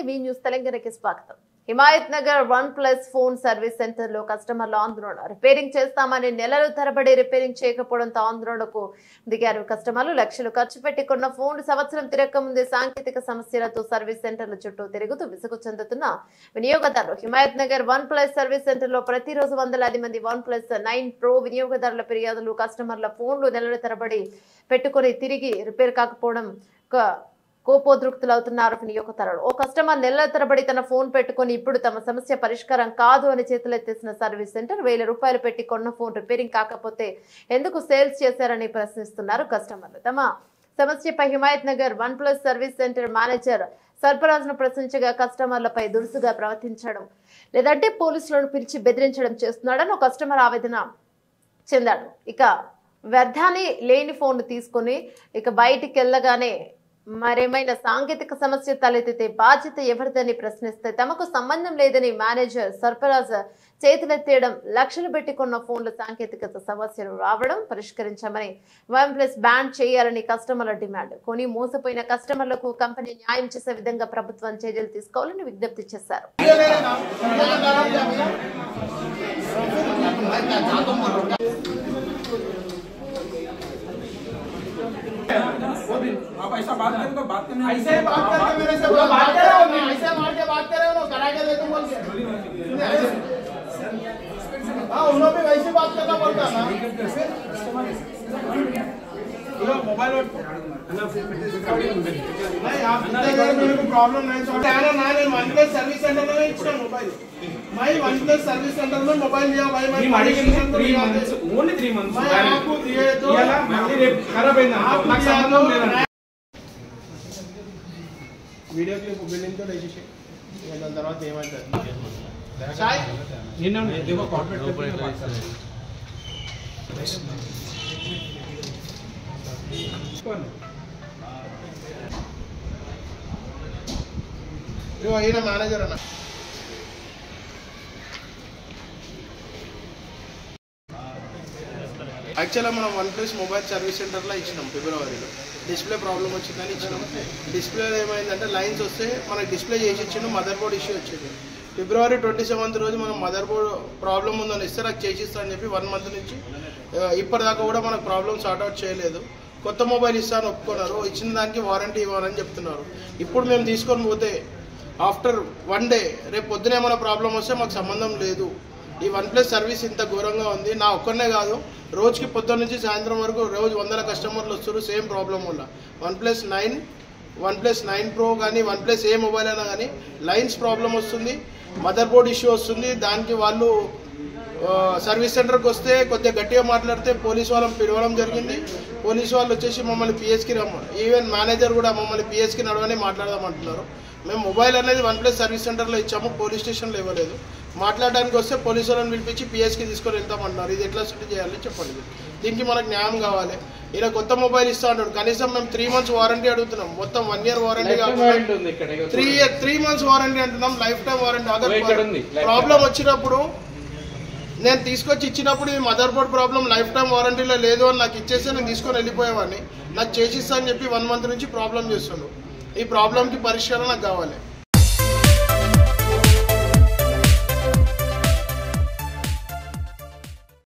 మీ news తెలంగాణకి స్వాగతం. Himayat Nagar OnePlus phone service centre లో కస్టమర్ల ఆందోళన. రిపేరింగ్ చేస్తామని నెలలు తరబడి రిపేరింగ్ చేయకపోవడంతో ఆందోళనకు దిగారు కస్టమర్లు. లక్షలు ఖర్చు పెట్టి కొన్న ఫోన్ సంవత్సరం తిరగకముందే సాంకేతిక సమస్యలతో సర్వీస్ సెంటర్ల చుట్టూ తిరుగుతూ విసుగు చెందుతున్న వినియోగదారులు. Himayat Nagar OnePlus service centre లో ప్రతిరోజు వందలాది మంది OnePlus 9 Pro వినియోగదారుల ఫిర్యాదులు. కస్టమర్ల ఫోన్లు నెలల తరబడి పెట్టుకుని తిరిగి రిపేర్ కాకపోవడం కోపోద్రిక్తులవుతున్నారు వినియోగదారులు. ఓ కస్టమర్ నెలల తరబడి తన ఫోన్ పెట్టుకుని ఇప్పుడు తమ సమస్య పరిష్కారం కాదు అని చేతులెత్తేసిన సర్వీస్ సెంటర్. 1000 రూపాయలు పెట్టి కొన్న ఫోన్ రిపేరింగ్ కాకపోతే ఎందుకు సేల్స్ చేశారని ప్రశ్నిస్తున్నారు కస్టమర్లు. తమ సమస్యపై Himayat Nagar OnePlus service centre manager సర్ఫరాజ్ను ప్రశ్నించగా కస్టమర్లపై దురుసుగా ప్రవర్తించడం లేదంటే పోలీసులను పిలిచి బెదిరించడం చేస్తున్నాడని ఒక కస్టమర్ ఆవేదన చెందాడు. ఇక వ్యర్థాన్ని లేని ఫోన్ తీసుకుని బయటికి వెళ్ళగానే మరేమైనా సాంకేతిక సమస్య తలెత్తితే బాధ్యత ఎవరిదని ప్రశ్నిస్తే తమకు సంబంధం లేదని మేనేజర్ సర్ఫరాజ్ చేతులెత్తేయడం, లక్షలు పెట్టి కొన్న ఫోన్ల సాంకేతికత సమస్యలు రావడం పరిష్కరించామని OnePlus బ్యాన్ చేయాలని కస్టమర్ల డిమాండ్. కొని మోసపోయిన కస్టమర్లకు కంపెనీ న్యాయం చేసే విధంగా ప్రభుత్వం చర్యలు తీసుకోవాలని విజ్ఞప్తి చేశారు. आप ऐसा बात करें तो बात करने ऐसे बात करके मेरे से बात कर रहे हो ना, ऐसे मार के बात कर रहे हो ना, करा के दे तुम बोल के हाँ उन लोग भी वैसे बात करना पड़ता ना मोबाइल नहीं आप मेरे को प्रॉब्लम नहीं सॉल्व आना ना నేను OnePlus सर्विस सेंटर में इच्छा मोबाइल मैं OnePlus सर्विस सेंटर में मोबाइल लिया भाई मैं 3 months ओनली 3 months मैं आपको दिए तो यार मళ్ళీ రేపు ఖరాబ్ అయింది నాకు సంబంధం లేదు వీడియో క్లిప్ బిల్డింగ్ తో రిజిస్ట్రేషన్ ఇక దాని తర్వాత ఏమంటారు సాయి నిన్న देखो కార్పొరేట్ అయినా మేనేజర్ అన్న యాక్చువల్గా మనం OnePlus మొబైల్ సర్వీస్ సెంటర్లో ఇచ్చినాం ఫిబ్రవరిలో. డిస్ప్లే ప్రాబ్లం వచ్చిందని ఇచ్చినాం. డిస్ప్లేలో ఏమైందంటే లైన్స్ వస్తే మనకి డిస్ప్లే చేసి ఇచ్చిండు, మదర్ బోర్డ్ ఇష్యూ వచ్చింది. ఫిబ్రవరి 27th రోజు మనం మదర్ బోర్డ్ ప్రాబ్లం ఉందని ఇస్తే నాకు చేసిస్తా అని చెప్పి 1 month నుంచి ఇప్పటిదాకా కూడా మనకు ప్రాబ్లం సార్ట్అవుట్ చేయలేదు. కొత్త మొబైల్ ఇస్తాను ఒప్పుకున్నారు, ఇచ్చిన దానికి వారంటీ ఇవ్వాలని చెప్తున్నారు. ఇప్పుడు మేము తీసుకొని పోతే ఆఫ్టర్ 1 day రేపు పొద్దున ఏమైనా ప్రాబ్లం వస్తే మాకు సంబంధం లేదు. ఈ OnePlus సర్వీస్ ఇంత ఘోరంగా ఉంది. నా ఒక్కనే కాదు, రోజుకి పొద్దున్న నుంచి సాయంత్రం వరకు రోజు 100 కస్టమర్లు వస్తారు సేమ్ ప్రాబ్లం వల్ల. OnePlus 9 Pro కానీ OnePlus ఏ మొబైల్ అయినా కానీ లైన్స్ ప్రాబ్లం వస్తుంది, మదర్ బోర్డ్ ఇష్యూ వస్తుంది. దానికి వాళ్ళు సర్వీస్ సెంటర్కి వస్తే కొద్దిగా గట్టిగా మాట్లాడితే పోలీసు వాళ్ళని పిలవడం జరిగింది. పోలీసు వాళ్ళు వచ్చేసి మమ్మల్ని పిఎస్కి ఈవెన్ మేనేజర్ కూడా మమ్మల్ని పిఎస్కి నడవని మాట్లాడదామంటున్నారు. మేము మొబైల్ అనేది OnePlus సర్వీస్ సెంటర్లో ఇచ్చాము, పోలీస్ స్టేషన్లో ఇవ్వలేదు. మాట్లాడడానికి వస్తే పోలీసు వాళ్ళని పిలిపించి పిఎస్కి తీసుకొని వెళ్తామంటున్నారు. ఇది ఎట్లా సెట్ చేయాలి చెప్పండి. దీనికి మనకు న్యాయం కావాలి. ఇలా కొత్త మొబైల్ ఇస్తా అంటాడు, కనీసం మేము 3 months వారంటీ అడుగుతున్నాం. మొత్తం 1 year వారంటీ కాకుండా 3 months వారంటీ అంటున్నాం, లైఫ్ టైం వారంటీ. ప్రాబ్లం వచ్చినప్పుడు నేను తీసుకొచ్చి ఇచ్చినప్పుడు ఈ motherboard problem lifetime వారంటీలో లేదు అని నాకు ఇచ్చేస్తే నేను తీసుకొని వెళ్ళిపోయేవాడిని. నాకు చేసిస్తా అని చెప్పి 1 month నుంచి ప్రాబ్లం చేస్తున్నాడు. ఈ ప్రాబ్లంకి పరిష్కారం నాకు కావాలి.